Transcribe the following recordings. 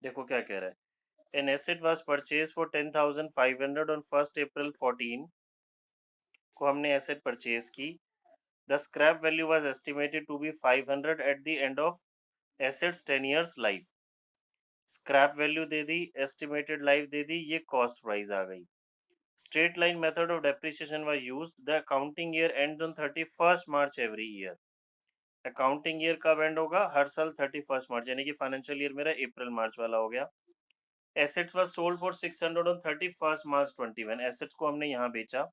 देखो क्या कह रहा है, an asset was purchase for 10,500 on 1 April 14 को हमने एसेट परचेज की। The scrap value was estimated to be 500 at the end of assets 10 years life. Scrap value दे दी, एस्टिमेटेड लाइफ दे दी, ये कॉस्ट प्राइस आ गई। Straight line method of depreciation was used. The accounting year ends on 31 March every year. Accounting year कब end होगा? हर साल 31 मार्च, यानी कि फाइनेंशियल ईयर मेरा अप्रैल मार्च वाला हो गया। Assets was sold for 600 on 31 March 21। Assets को हमने यहाँ बेचा।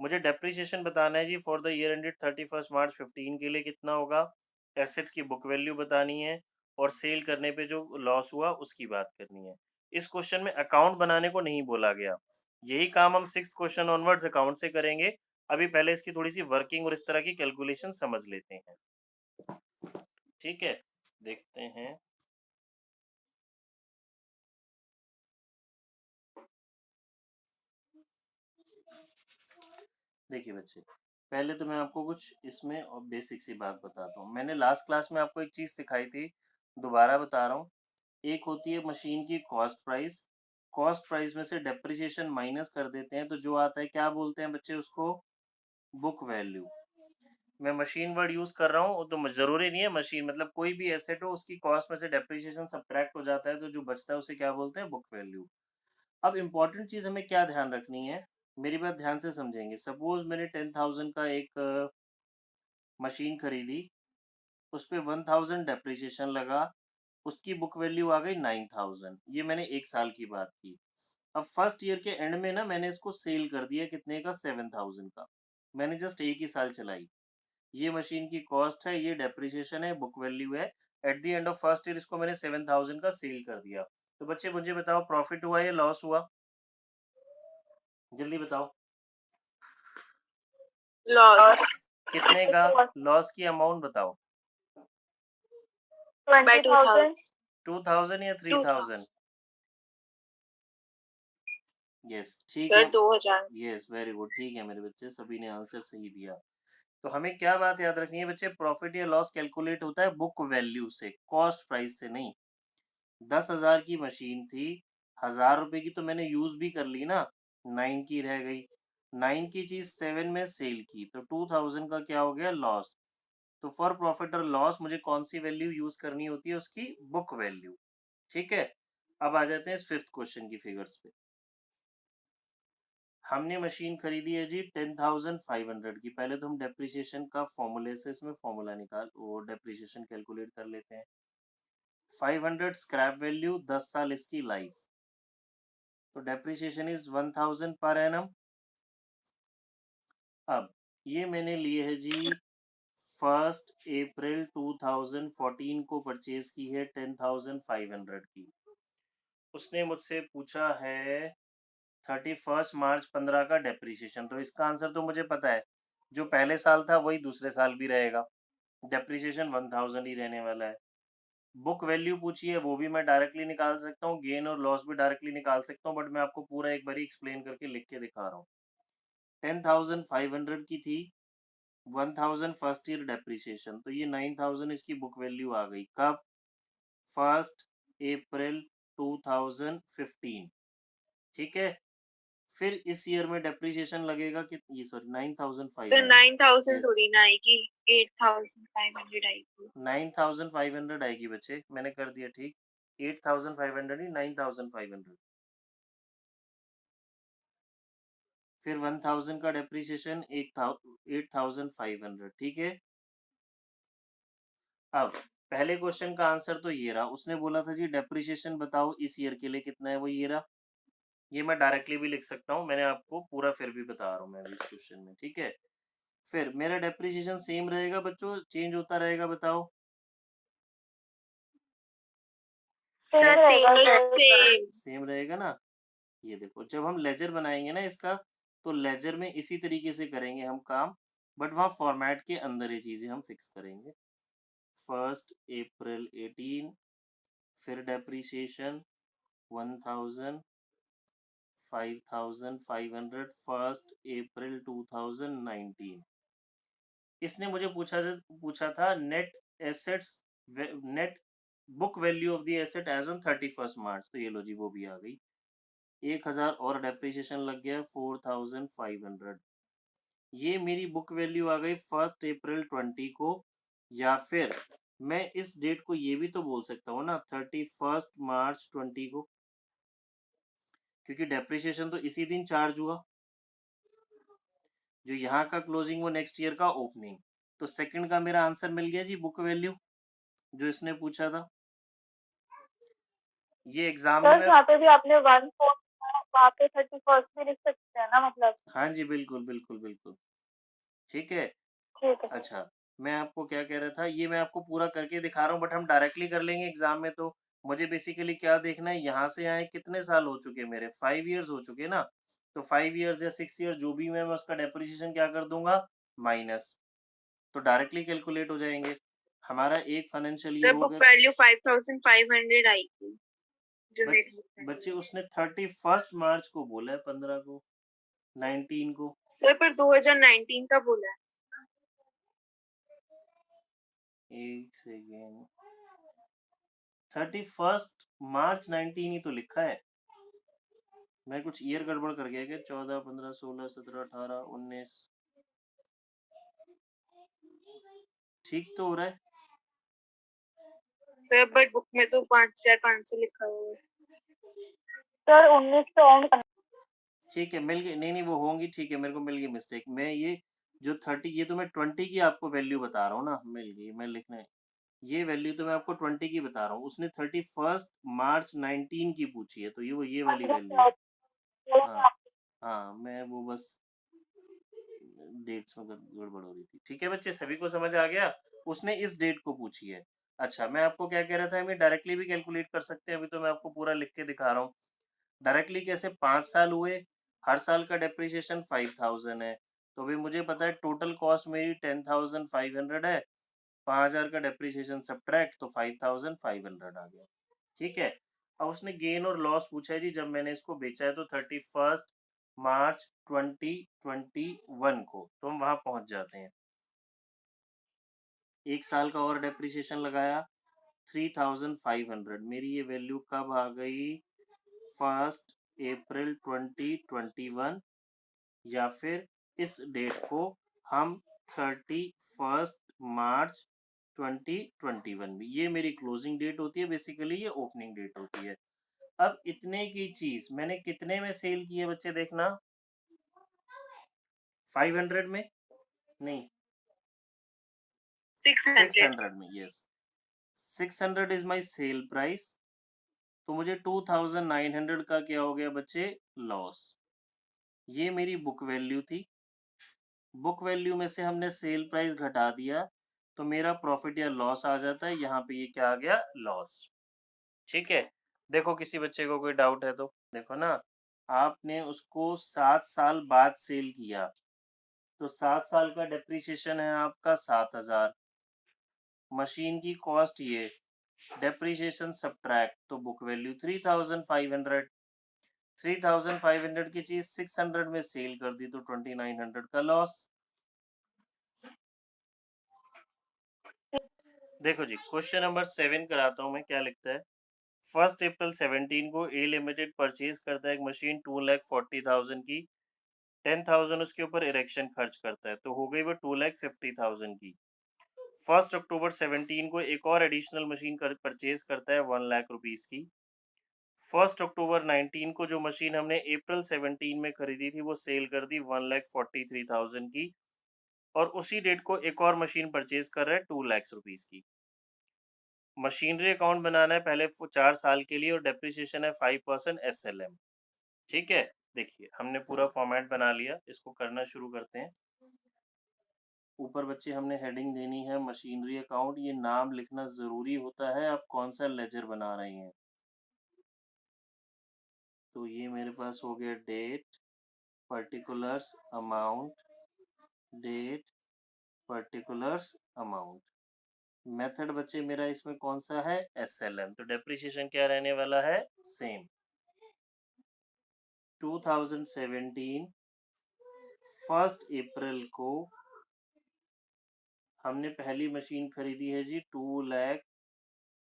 मुझे डेप्रिसिएशन बताना है जी फॉर द ईयर एंडेड 31 मार्च 15 के लिए कितना होगा। एसेट्स की बुक वैल्यू बतानी है और सेल करने पे जो लॉस हुआ उसकी बात करनी है। इस क्वेश्चन में अकाउंट बनाने को नहीं बोला गया। यही काम हम 6th क्वेश्चन ऑनवर्ड्स अकाउंट से करेंगे। अभी पहले इसकी थोड़ी सी वर्किंग और इस तरह की कैलकुलेशन समझ लेते हैं। ठीक है, देखते हैं। देखिए बच्चे, पहले तो मैं आपको कुछ इसमें और बेसिक सी बात बताता हूँ। मैंने लास्ट क्लास में आपको एक चीज सिखाई थी, दोबारा बता रहा हूँ। एक होती है मशीन की कॉस्ट प्राइस। कॉस्ट प्राइस में से डेप्रिसिएशन माइनस कर देते हैं तो जो आता है क्या बोलते हैं बच्चे उसको? Book value. मैं मशीन वर्ड यूज कर रहा हूँ तो जरूरी नहीं है मशीन, मतलब कोई भी एसेट हो उसकी कॉस्ट में से डेप्रिसिएशन सब्ट्रैक्ट हो जाता है तो जो बचता है उसे क्या बोलते हैं? Book value. अब इम्पोर्टेंट चीज हमें क्या ध्यान रखनी है, मेरी बात ध्यान से समझेंगे। सपोज मैंने 10,000 का एक मशीन खरीदी, उस पे 1,000 डेप्रिसिएशन लगा, उसकी बुक वैल्यू आ गई 9,000। ये मैंने एक साल की बात की। अब फर्स्ट ईयर के एंड में ना मैंने इसको सेल कर दिया कितने का? 7,000 का। मैंने जस्ट एक ही साल चलाई। ये मशीन की कॉस्ट है, ये डेप्रिसिएशन है, बुक वैल्यू है। Eight the end of first year इसको मैंने 7,000 का सेल कर दिया। तो बच्चे मुझे बताओ, प्रॉफिट हुआ या लॉस हुआ? जल्दी बताओ। लॉस कितने का? लॉस की अमाउंट बताओ। 20,000 2,000 या 3,000? यस, ठीक है। सर 2,000। यस, वेरी गुड, ठीक है मेरे बच्चे, सभी ने आंसर सही दिया। तो हमें क्या बात याद रखनी है बच्चे? प्रॉफिट या लॉस कैलकुलेट होता है बुक वैल्यू से, कॉस्ट प्राइस से नहीं। 10,000 की मशीन थी, 1,000 रुपए की तो मैंने यूज भी कर ली ना, 9 की रह गई। 9 की चीज 7 में सेल की तो 2,000 का क्या हो गया? लॉस। तो फॉर प्रॉफिट और लॉस मुझे कौन सी वैल्यू यूज करनी होती है? उसकी बुक वैल्यू। ठीक है, अब आ जाते हैं 5th क्वेश्चन की फिगर्स पे। हमने मशीन खरीदी है जी 10,500 की। पहले तो हम डेप्रिसिएशन का फॉर्मूले से इसमें फॉर्मूला निकाल वो डेप्रिसिएशन कैलकुलेट कर लेते हैं। 500 स्क्रैप वैल्यू, 10 साल इसकी लाइफ, तो डेप्रिसिएशन इज 1,000 पर एनम। अब ये मैंने लिए है जी 1 अप्रैल 2014 को परचेज की है 10,500 की। उसने मुझसे पूछा है 31 मार्च 15 का डेप्रिसिएशन। तो इसका आंसर तो मुझे पता है, जो पहले साल था वही दूसरे साल भी रहेगा, डेप्रिसिएशन 1,000 ही रहने वाला है। बुक वैल्यू पूछी है, वो भी मैं डायरेक्टली निकाल सकता हूँ, गेन और लॉस भी डायरेक्टली निकाल सकता हूँ, बट मैं आपको पूरा एक बार एक्सप्लेन करके लिख के दिखा रहा हूँ। 10,500 की थी, 1,000 फर्स्ट ईयर डेप्रिसिएशन, तो ये 9,000 इसकी बुक वैल्यू आ गई। कब? 1 अप्रैल 2015। ठीक है, फिर इस ईयर में डेप्रिसिएशन लगेगा कि ये सॉरी 9,500। 9,000 थोड़ी ना आएगी, 8,500 आएगी। 9,500 आएगी बच्चे, मैंने कर दिया ठीक। 8,500 नहीं, 9,500। फिर 1,000 का डेप्रिसिएशन 8,500। ठीक है, अब पहले क्वेश्चन का आंसर तो ये रहा। उसने बोला था जी डेप्रिसिएशन बताओ इस ईयर के लिए कितना है, वो ये रहा। ये मैं डायरेक्टली भी लिख सकता हूँ, मैंने आपको पूरा फिर भी बता रहा हूँ मैं इस क्वेश्चन में। ठीक है, फिर मेरा डेप्रिसिएशन सेम रहेगा बच्चों, चेंज होता रहेगा? बताओ। सेम रहेगा ना। ये देखो, जब हम लेजर बनाएंगे ना इसका, तो लेजर में इसी तरीके से करेंगे हम काम, बट वहाँ फॉर्मेट के अंदर ये चीजें हम फिक्स करेंगे। 1 अप्रैल 18, फिर डेप्रिसिएशन 1,000, 5,500, 1 अप्रैल 2019। इसने मुझे पूछा था net assets, net book value of the asset as on 31 March, तो ये लो जी वो भी आ गई। 1000 और डेप्रिसिएशन लग गया 4500। ये मेरी बुक वैल्यू आ गई 1 अप्रैल 20 को, या फिर मैं इस डेट को ये भी तो बोल सकता हूँ ना 31 मार्च 20 को, क्योंकि डेप्रिसिएशन तो इसी दिन चार्ज हुआ। जो यहाँ का क्लोजिंग वो नेक्स्ट ईयर का ओपनिंग। तो सेकंड का मेरा आंसर मिल गया जी, बुक वैल्यू जो इसने पूछा था। ये एग्जाम में सर मैं, यहाँ पे भी आपने 1/4 वहाँ पे 31st भी लिख सकते हैं ना, मतलब। हाँ जी बिल्कुल बिल्कुल बिल्कुल, ठीक है। ठीक है। अच्छा, मैं आपको क्या कह रहा था, ये मैं आपको पूरा करके दिखा रहा हूँ, बट हम डायरेक्टली कर लेंगे एग्जाम में। तो मुझे बेसिकली क्या देखना है, यहाँ से आए कितने साल हो चुके मेरे, 5 इयर्स हो चुके ना। तो 5 इयर्स या 6 इयर्स जो भी मैं उसका डेप्रिसिएशन क्या कर दूंगा, माइनस, तो डायरेक्टली कैलकुलेट हो जाएंगे। हमारा एक फाइनेंशियल ईयर सर हो बुक गया। वैल्यू 5500 आई थी जो बच, मेरी बुक वैल्यू बच्चे है। उसने 31 मार्च को बोला है, 15 को, 19 को। सर पर 2019 का बोला है। एक सेकेंड, 31 मार्च 19 ही तो लिखा है। मैं कुछ ईयर गड़बड़ कर गया क्या, 14, 15, 16, 17, 18, 19, ठीक तो हो रहा है। सर बट बुक में तो 5500 लिखा हुआ है। सर 19 तो ऑन करना। ठीक है, मिल गई, नहीं नहीं वो होंगी, ठीक है, मेरे को मिल गई मिस्टेक। मैं ये जो 30, ये तो मैं 20 की आपको वैल्यू बता रहा हूँ ना, मिल गई, मैं लिखने, ये वैल्यू तो मैं आपको 20 की बता रहा हूँ। उसने 31 मार्च 19 की पूछी है, तो ये वाली वैल्यू है। हाँ हाँ, मैं वो बस डेट्स में गड़बड़ हो रही थी। ठीक है बच्चे, सभी को समझ आ गया। उसने इस डेट को पूछी है। अच्छा, मैं आपको क्या कह रहा था, हमें डायरेक्टली भी कैलकुलेट कर सकते हैं। अभी तो मैं आपको पूरा लिख के दिखा रहा हूँ। डायरेक्टली कैसे, 5 साल हुए, हर साल का डेप्रिसिएशन 5000 है। तो अभी मुझे पता है टोटल कॉस्ट मेरी 10500 है। 5000 का डेप्रिसिएशन सब्ट्रैक्ट, तो 5500 आ गया। ठीक है। अब उसने गेन और लॉस पूछा है जी, जब मैंने इसको बेचा है तो 31 मार्च 2021 को, तो हम वहां पहुंच जाते हैं। एक साल का और डेप्रिसिएशन लगाया 3500। मेरी ये वैल्यू कब आ गई, 1 अप्रैल 2021, या फिर इस डेट को हम 31 मार्च 2021 भी, ये मेरी क्लोजिंग डेट होती है, बेसिकली ये ओपनिंग डेट होती है। अब इतने की चीज मैंने कितने में सेल की है बच्चे, देखना, 500 में नहीं, 600। 600 में, yes, 600 is my sale price. तो मुझे 2900 का क्या हो गया बच्चे, लॉस। ये मेरी बुक वैल्यू थी। बुक वैल्यू में से हमने सेल प्राइस घटा दिया, तो मेरा प्रॉफिट या लॉस आ जाता है। यहाँ पे ये क्या आ गया, लॉस। ठीक है। देखो किसी बच्चे को कोई डाउट है तो देखो ना, आपने उसको 7 साल बाद सेल किया, तो 7 साल का डेप्रिसिएशन है आपका 7000। मशीन की कॉस्ट ये, डेप्रिसिएशन सब्ट्रैक्ट, तो बुक वैल्यू 3500। 3500 की चीज 600 में सेल कर दी, तो 2900 का लॉस। देखो जी, क्वेश्चन नंबर 7 कराता हूं मैं, क्या लिखता है। 1 अप्रैल 17 को ए लिमिटेड परचेज करता है एक मशीन 2,40,000 की। 10,000 उसके ऊपर इरेक्शन खर्च करता है, तो हो गई वो 2,50,000 की। 1 अक्टूबर 17 को एक और एडिशनल मशीन परचेज करता है 1,00,000 रुपीज की। 1 अक्टूबर 19 को जो मशीन हमने अप्रैल 17 में खरीदी थी वो सेल कर दी 1,43,000 की। और उसी डेट को एक और मशीन परचेज कर रहा है 2,00,000 रुपीज की। मशीनरी अकाउंट बनाना है पहले 4 साल के लिए, और डेप्रिसिएशन है 5% SLM। ठीक है। देखिए हमने पूरा फॉर्मेट बना लिया, इसको करना शुरू करते हैं। ऊपर बच्चे हमने हेडिंग देनी है मशीनरी अकाउंट। ये नाम लिखना जरूरी होता है, आप कौन सा लेजर बना रहे हैं। तो ये मेरे पास हो गया date, particulars, amount, date, particulars, amount. Method बच्चे मेरा इसमें कौन सा है, SLM। तो डेप्रिसिएशन क्या रहने वाला है, सेम। 2017 1 अप्रैल को हमने पहली मशीन खरीदी है जी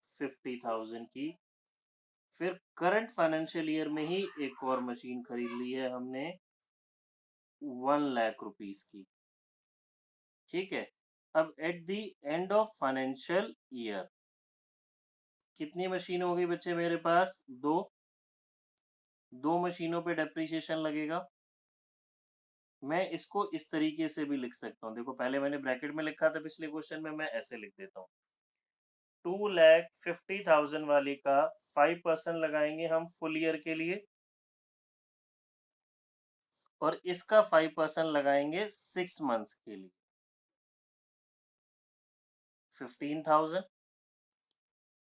50,000 की। फिर करंट फाइनेंशियल ईयर में ही एक और मशीन खरीद ली है हमने 1 लाख रुपीस की। ठीक है, अब eight the end of financial year कितनी मशीन हो गई बच्चे मेरे पास? दो मशीनों पे डेप्रिसिएशन लगेगा। मैं इसको इस तरीके से भी लिख सकता हूँ, देखो पहले मैंने ब्रैकेट में लिखा था पिछले क्वेश्चन में, मैं ऐसे लिख देता हूँ 2,50,000 वाले का 5% लगाएंगे हम फुल ईयर के लिए, और इसका 5% लगाएंगे 6 मंथ्स के लिए 15,000।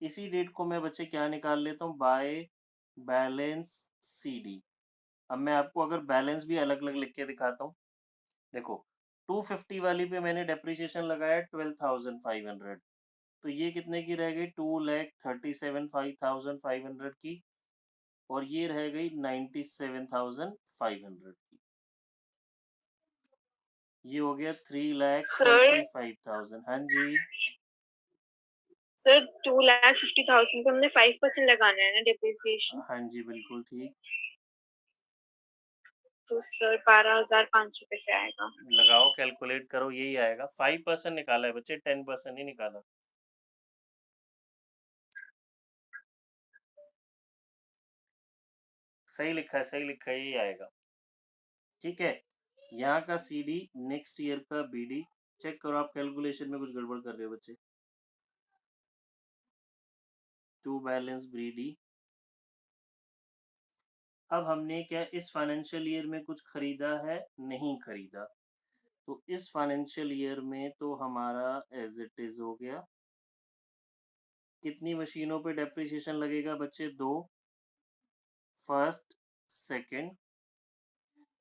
इसी डेट को मैं बच्चे क्या निकाल लेता हूँ, बाय बैलेंस CD। अब मैं आपको अगर बैलेंस भी अलग अलग लिख के दिखाता हूँ। देखो 250 वाली पे मैंने डेप्रिसिएशन लगाया 12,500, तो ये कितने की रह गई? 2,37,500 की, और ये रह गई 97,500 की। ये हो गया 3,35,000। हाँ जी सर 2,50,000 को हमने 5% लगाना है ना डिप्रिसिएशन, हाँ जी बिल्कुल ठीक। तो सर 12,500 कैसे आएगा? लगाओ कैलकुलेट करो, यही आएगा। 5% निकाला है बच्चे, 10% नहीं निकाला। सही लिखा है, सही लिखा है, यही आएगा। ठीक है, यहाँ का CD, नेक्स्ट ईयर का BD। चेक करो आप कैलकुलेशन में कुछ गड़बड़ कर रहे हो बच्चे। To balance BD। अब हमने क्या इस फाइनेंशियल ईयर में कुछ खरीदा है? नहीं खरीदा, तो इस फाइनेंशियल ईयर में तो हमारा एज इट इज हो गया। कितनी मशीनों पे डेप्रिसिएशन लगेगा बच्चे? 2, फर्स्ट सेकंड।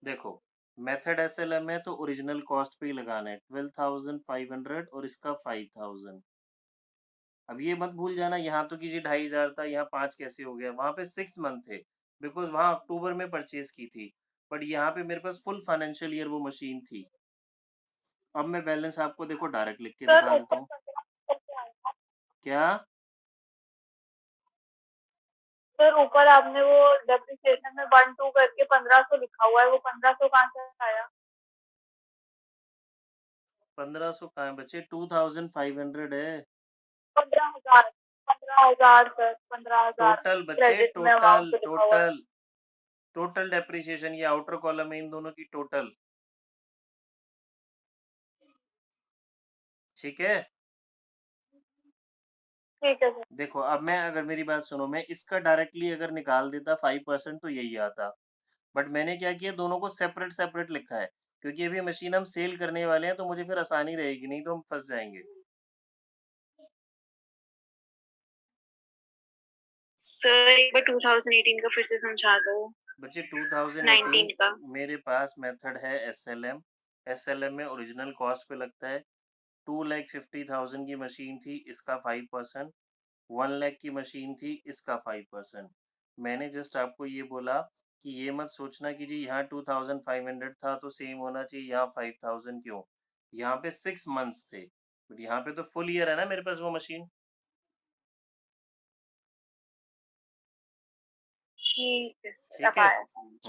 देखो मेथड SLM है तो ओरिजिनल कॉस्ट पे ही लगाना है, 12,500 और इसका 5,000। अब ये मत भूल जाना, यहाँ तो कीजिए 2,500 था, यहाँ 5 कैसे हो गया? वहां पे 6 मंथ थे, बिकॉज वहां अक्टूबर में परचेज की थी, बट यहाँ पे मेरे पास फुल फाइनेंशियल ईयर वो मशीन थी। अब मैं बैलेंस आपको देखो डायरेक्ट लिख के सर दिखा देता ऊपर हूँ। 15 कैसे आएगा? क्या? सर ऊपर आपने वो डेप्रिसिएशन में 1-2 करके 1,500 लिखा हुआ है, वो 1,500 कहाँ से आया? 1,500 कहाँ है बच्चे? 2,500 है 15,000, 15,000 सर, 15,000 टोटल बच्चे, क्रेडिट में टोटल अमाउंट लिखा हुआ है। टोटल टोटल डेप्रिसिएशन, ये आउटर कॉलम है इन दोनों की टोटल। ठीक है, ठीक है सर। देखो अब मैं, अगर मेरी बात सुनो, मैं इसका डायरेक्टली अगर निकाल देता 5% तो यही आता, बट मैंने क्या किया, दोनों को सेपरेट सेपरेट लिखा है, क्योंकि अभी मशीन हम सेल करने वाले हैं तो मुझे फिर आसानी रहेगी, नहीं तो हम फंस जाएंगे। सर एक बार 2018 का फिर से समझा दो। बच्चे 2018 19 का। मेरे पास मेथड है SLM में ओरिजिनल कॉस्ट पे लगता है। 2,50,000 की मशीन थी, इसका 5%। 1 लाख की मशीन थी, इसका 5%। मैंने जस्ट आपको ये बोला कि ये मत सोचना कि जी यहाँ 2,500 था तो सेम होना चाहिए, यहाँ 5,000 क्यों? यहाँ पे 6 मंथ्स थे, बट यहाँ पे तो फुल ईयर है ना मेरे पास वो मशीन। ठीक है सर, ठीक अब है। आया समझ।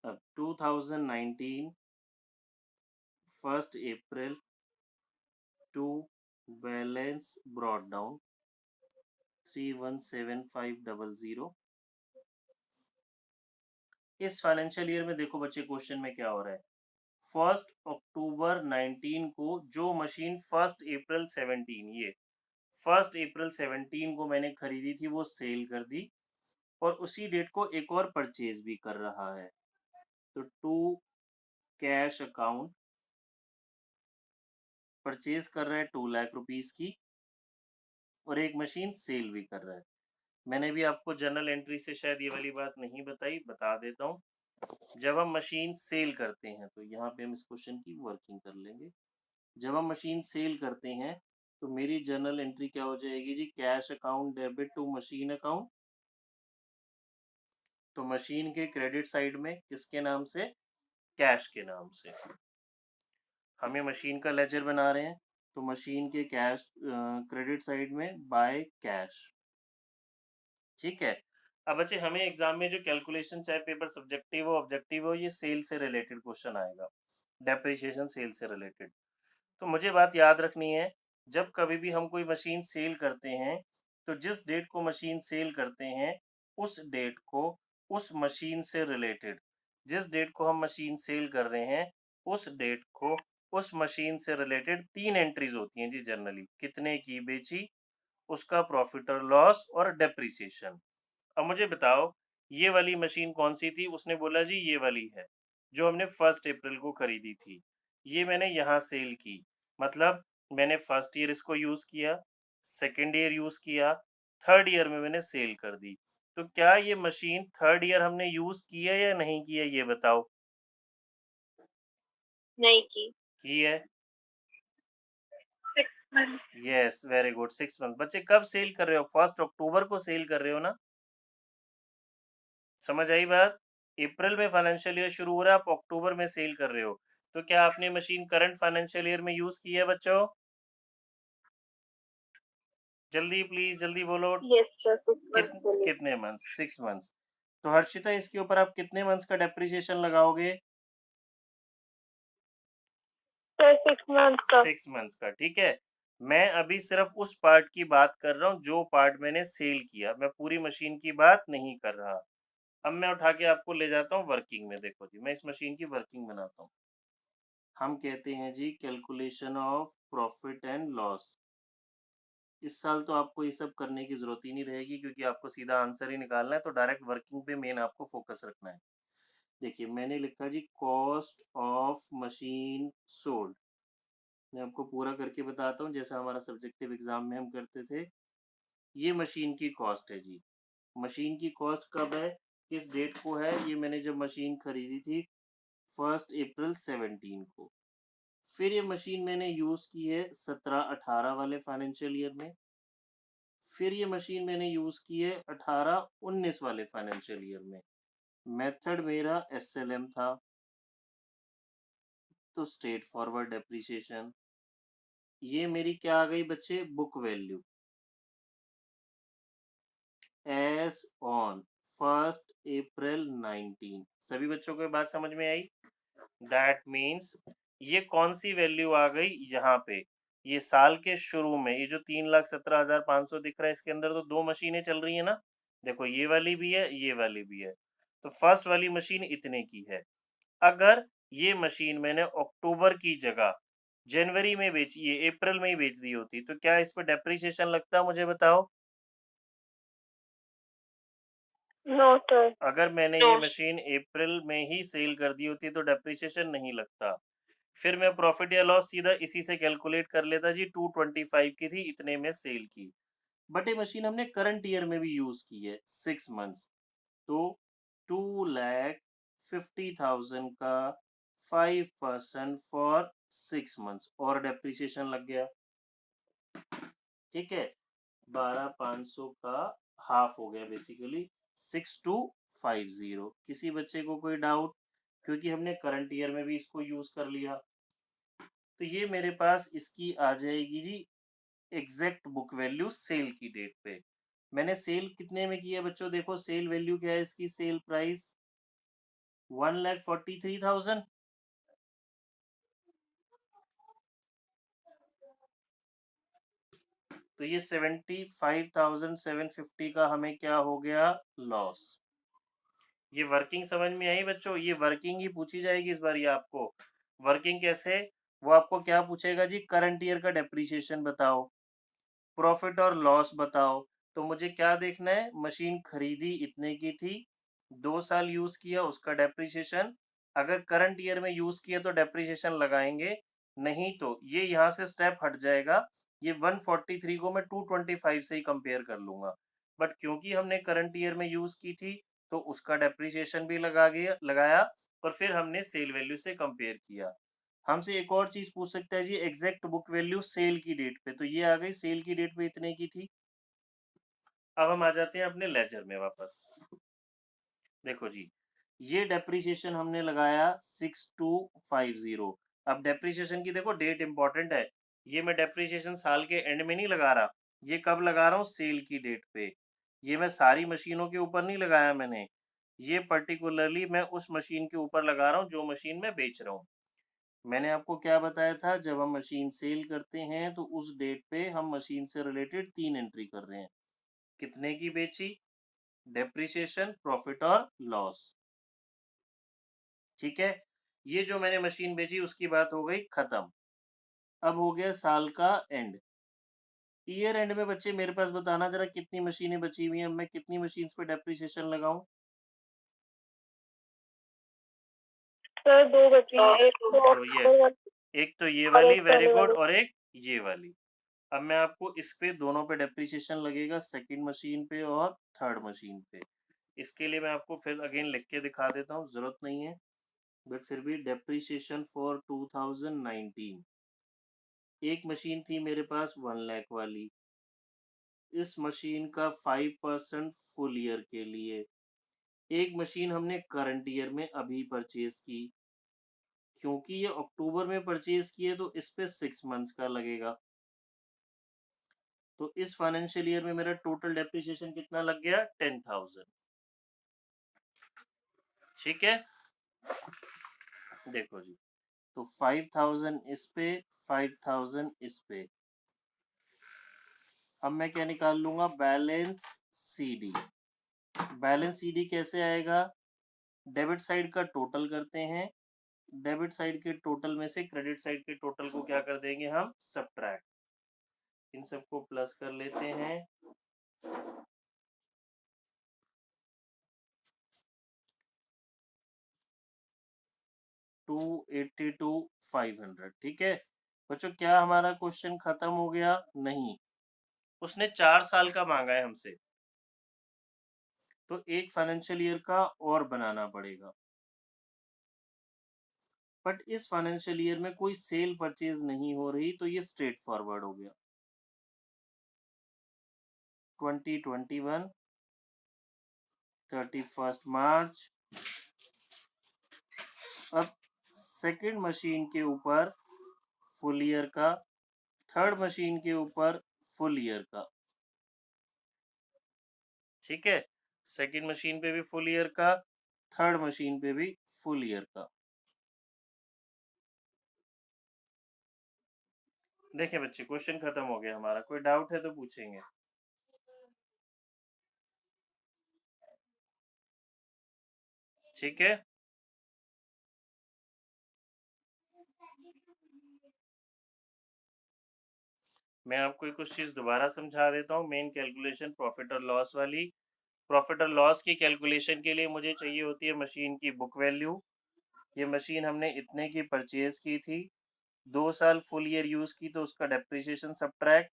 अब 2019 1 अप्रैल टू बैलेंस ब्रॉड डाउन 317,500। इस फाइनेंशियल ईयर में देखो बच्चे क्वेश्चन में क्या हो रहा है, 1 अक्टूबर 19 को जो मशीन 1 अप्रैल 17, ये 1 अप्रैल 17 को मैंने खरीदी थी वो सेल कर दी, और उसी डेट को एक और परचेज भी कर रहा है, तो टू कैश अकाउंट परचेज कर रहा है 2 लाख रुपीस की, और एक मशीन सेल भी कर रहा है। मैंने भी आपको जर्नल एंट्री से शायद ये वाली बात नहीं बताई, बता देता हूँ। जब हम मशीन सेल करते हैं तो यहाँ पे हम इस क्वेश्चन की वर्किंग कर लेंगे। जब हम मशीन सेल करते हैं तो मेरी जर्नल एंट्री क्या हो जाएगी जी, cash account debit to machine account. तो मशीन के क्रेडिट साइड में किसके नाम से? कैश के नाम से। हम ये मशीन का लेजर बना रहे हैं, तो मशीन के कैश क्रेडिट साइड में बाय कैश, ठीक है। अब बच्चे हमें एग्जाम में जो कैलकुलेशन, चाहे पेपर सब्जेक्टिव हो ऑब्जेक्टिव हो, ये सेल से रिलेटेड क्वेश्चन आएगा, डेप्रिसिएशन सेल से रिलेटेड। तो मुझे बात याद रखनी है, जब कभी भी हम कोई मशीन सेल करते हैं तो जिस डेट को मशीन सेल करते हैं उस डेट को उस मशीन से रिलेटेड, जिस डेट को हम मशीन सेल कर रहे हैं उस डेट को उस मशीन से रिलेटेड 3 एंट्रीज होती हैं जी जनरली, कितने की बेची, उसका प्रॉफिट और लॉस और डेप्रिसिएशन। अब मुझे बताओ ये वाली मशीन कौन सी थी, उसने बोला जी ये वाली है जो हमने 1 अप्रैल को खरीदी थी, ये मैंने यहाँ सेल की, मतलब मैंने फर्स्ट ईयर इसको यूज किया, सेकेंड ईयर यूज किया, थर्ड ईयर में मैंने सेल कर दी। तो क्या ये मशीन थर्ड ईयर हमने यूज किया या नहीं किया, ये बताओ। नहीं की है 6 months। Yes very good, 6 month. बच्चे कब सेल कर रहे हो, 1 अक्टूबर को सेल कर रहे हो ना, समझ आई बात। अप्रैल में फाइनेंशियल ईयर शुरू हो रहा है, आप अक्टूबर में सेल कर रहे हो, तो क्या आपने मशीन करंट फाइनेंशियल ईयर में यूज की है बच्चों, जल्दी प्लीज जल्दी बोलो। यस सर 6 months के लिए। कितने मंथ्स, 6 मंथ्स। तो हर्षिता इसके ऊपर आप कितने मंथ्स का डेप्रिसिएशन लगाओगे, सर 6 months का। 6 मंथ्स का, ठीक है। मैं अभी सिर्फ उस पार्ट की बात कर रहा हूँ जो पार्ट मैंने सेल किया, मैं पूरी मशीन की बात नहीं कर रहा। अब मैं उठा के आपको ले जाता हूँ वर्किंग में, देखो जी मैं इस मशीन की वर्किंग बनाता हूँ। हम कहते हैं जी calculation of profit and loss. इस साल तो आपको ये सब करने की जरूरत ही नहीं रहेगी क्योंकि आपको सीधा आंसर ही निकालना है, तो डायरेक्ट वर्किंग पे मेन आपको फोकस रखना है। देखिए मैंने लिखा जी कॉस्ट ऑफ मशीन सोल्ड, मैं आपको पूरा करके बताता हूँ जैसा हमारा सब्जेक्टिव एग्जाम में हम करते थे। ये मशीन की कॉस्ट है जी, मशीन की कॉस्ट कब है, किस डेट को है, ये मैंने जब मशीन खरीदी थी 1 अप्रैल 2017 को। फिर ये मशीन मैंने यूज की है 17-18 वाले फाइनेंशियल ईयर में। फिर ये मशीन मैंने यूज की है 18-19 वाले फाइनेंशियल ईयर में। मेथड मेरा एसएलएम था, तो स्ट्रेट फॉरवर्ड डेप्रिसिएशन। ये मेरी क्या आ गई बच्चे, बुक वैल्यू एस ऑन 1 अप्रैल 2019। सभी बच्चों को ये बात समझ में आई। दैट मीन्स ये कौन सी वैल्यू आ गई यहाँ पे, ये साल के शुरू में ये जो 3,17,500 दिख रहा है इसके अंदर तो 2 मशीनें चल रही है ना, देखो ये वाली भी है ये वाली भी है, तो फर्स्ट वाली मशीन इतने की है। अगर ये मशीन मैंने अक्टूबर की जगह जनवरी में बेची, ये अप्रैल में ही बेच दी होती, तो क्या इस पर डेप्रिसिएशन लगता, मुझे बताओ। No sir. अगर मैंने ये मशीन अप्रैल में ही सेल कर दी होती तो डेप्रिसिएशन नहीं लगता। फिर मैं प्रॉफिट या लॉस सीधा इसी से कैलकुलेट कर लेता जी, 225 की थी, इतने में सेल की, बट ये मशीन हमने करंट ईयर में भी यूज की है 6 मंथ्स, तो 2,50,000 का 5% फॉर 6 मंथ्स और डेप्रिसिएशन लग गया, ठीक है। 12,500 का हाफ हो गया बेसिकली 6,250। किसी बच्चे को कोई डाउट, क्योंकि हमने करंट ईयर में भी इसको यूज कर लिया, तो ये मेरे पास इसकी आ जाएगी जी एग्जैक्ट बुक वैल्यू सेल की डेट पे। मैंने सेल कितने में किया बच्चों, देखो सेल वैल्यू क्या है इसकी, सेल प्राइस 1,43,000, तो ये 75,750 का हमें क्या हो गया, लॉस। ये वर्किंग समझ में आई बच्चों, ये वर्किंग ही पूछी जाएगी इस बार, ये आपको वर्किंग कैसे, वो आपको क्या पूछेगा जी, करंट ईयर का डेप्रिसिएशन बताओ, प्रॉफिट और लॉस बताओ। तो मुझे क्या देखना है, मशीन खरीदी इतने की थी, 2 साल यूज किया उसका डेप्रिसिएशन, अगर करंट ईयर में यूज किया तो डेप्रिसिएशन लगाएंगे, नहीं तो ये यहाँ से स्टेप हट जाएगा, ये 143 को मैं 225 से ही कंपेयर कर लूंगा, बट क्योंकि हमने करंट ईयर में यूज की थी तो उसका डेप्रिसिएशन भी लगाया और फिर हमने सेल वैल्यू से कंपेयर किया। हमसे एक और चीज पूछ सकता है जी, एग्जैक्ट बुक वैल्यू सेल की डेट पे, तो ये आ गई सेल की डेट पे इतने की थी। अब हम आ जाते हैं अपने लेजर में वापस। देखो जी ये डेप्रिसिएशन हमने लगाया 6,250। अब डेप्रिसिएशन की देखो डेट इंपॉर्टेंट है, ये मैं डेप्रिसिएशन साल के एंड में नहीं लगा रहा, ये कब लगा रहा हूँ, सेल की डेट पे। ये मैं सारी मशीनों के ऊपर नहीं लगाया मैंने, ये पर्टिकुलरली मैं उस मशीन के ऊपर लगा रहा हूँ जो मशीन मैं बेच रहा हूँ। मैंने आपको क्या बताया था, जब हम मशीन सेल करते हैं तो उस डेट पे हम मशीन से रिलेटेड 3 एंट्री कर रहे हैं। कितने की बेची, डेप्रिसिएशन, प्रॉफिट और लॉस। ठीक है, ये जो मैंने मशीन बेची उसकी बात हो गई खत्म। अब हो गया साल का एंड। ईयर एंड में बच्चे मेरे पास बताना जरा कितनी मशीनें बची हुई हैं, मैं कितनी मशीन पे डेप्रिसिएशन लगाऊं। सर 2 बची हैं, एक तो तो यस, एक तो ये और वाली, एक वेरी पहले गुड, वाली। और एक ये वाली। अब मैं आपको इस पे दोनों पे डेप्रिसिएशन लगेगा, सेकंड मशीन पे और थर्ड मशीन पे। इसके लिए मैं आपको फिर अगेन लिख के दिखा देता हूँ, जरूरत नहीं है बट फिर भी। डेप्रिसिएशन फॉर 2019, एक मशीन थी मेरे पास 1 लाख वाली, इस मशीन का 5% फुल ईयर के लिए। एक मशीन हमने करंट ईयर में अभी परचेज की, क्योंकि ये अक्टूबर में परचेज की है तो इस पे 6 मंथ्स का लगेगा। तो इस फाइनेंशियल ईयर में मेरा टोटल डेप्रिसिएशन कितना लग गया, 10,000। ठीक है, देखो जी, तो 5,000 इस पे, 5,000 इस पे। अब मैं क्या निकाल लूंगा, बैलेंस सीडी। बैलेंस सीडी कैसे आएगा, डेबिट साइड का टोटल करते हैं, डेबिट साइड के टोटल में से क्रेडिट साइड के टोटल को क्या कर देंगे हम, सब्ट्रैक्ट। इन सबको प्लस कर लेते हैं, 282,500। ठीक है बच्चों, क्या हमारा क्वेश्चन खत्म हो गया, नहीं, उसने 4 साल का मांगा है हमसे, तो एक फाइनेंशियल ईयर का और बनाना पड़ेगा। बट इस फाइनेंशियल ईयर में कोई सेल परचेज नहीं हो रही, तो ये स्ट्रेट फॉरवर्ड हो गया। 2021 31 मार्च। अब सेकंड मशीन के ऊपर फुल ईयर का, थर्ड मशीन के ऊपर फुल ईयर का। ठीक है, सेकंड मशीन पे भी फुल ईयर का, थर्ड मशीन पे भी फुल ईयर का। देखिए बच्चे, क्वेश्चन खत्म हो गया हमारा, कोई डाउट है तो पूछेंगे। ठीक है, मैं आपको एक कुछ चीज दोबारा समझा देता हूँ। मेन कैलकुलेशन प्रॉफिट और लॉस वाली, प्रॉफिट और लॉस की कैलकुलेशन के लिए मुझे चाहिए होती है मशीन की बुक वैल्यू। ये मशीन हमने इतने की परचेज की थी, 2 साल फुल ईयर यूज की तो उसका डेप्रिसिएशन सब्ट्रैक्ट,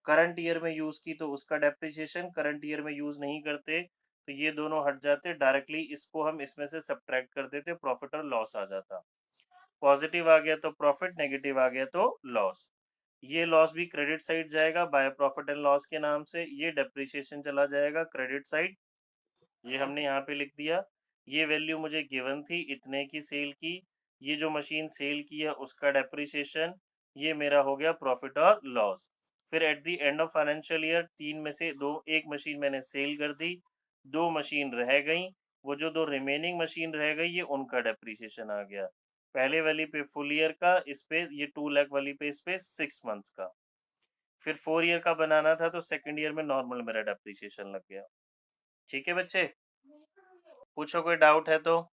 करंट ईयर में यूज की तो उसका डेप्रिसिएशन, करंट ईयर में यूज नहीं करते तो ये दोनों हट जाते, डायरेक्टली इसको हम इसमें से सब्ट्रैक्ट कर देते, प्रॉफिट और लॉस आ जाता। पॉजिटिव आ गया तो प्रॉफिट, नेगेटिव आ गया तो लॉस। ये लॉस भी क्रेडिट साइड जाएगा बाय प्रॉफिट एंड लॉस के नाम से, ये डेप्रिसिएशन चला जाएगा क्रेडिट साइड, ये हमने यहाँ पे लिख दिया। ये वैल्यू मुझे गिवन थी इतने की सेल की, ये जो मशीन सेल की है उसका डेप्रिसिएशन, ये मेरा हो गया प्रॉफिट और लॉस। फिर eight the end of financial year 3 में से 2, एक मशीन मैंने सेल कर दी, 2 मशीन रह गई, वो जो 2 रिमेनिंग मशीन रह गई ये उनका डेप्रिसिएशन आ गया। पहले वाली पे फुल ईयर का, इस पे ये 2 लाख वाली पे इस पे 6 मंथ्स का। फिर 4 ईयर का बनाना था तो सेकंड ईयर में नॉर्मल मेरा डेप्रिसिएशन लग गया। ठीक है बच्चे, पूछो कोई डाउट है तो।